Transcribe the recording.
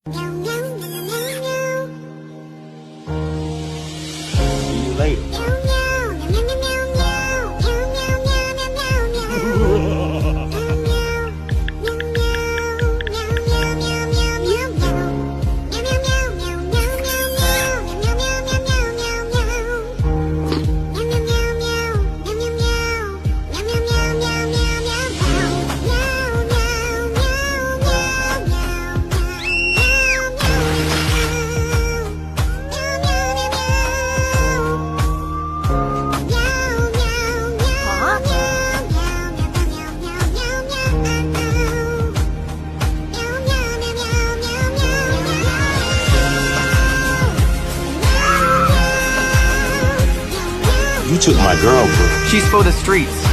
See you later. You took my girl, bro. She's for the streets.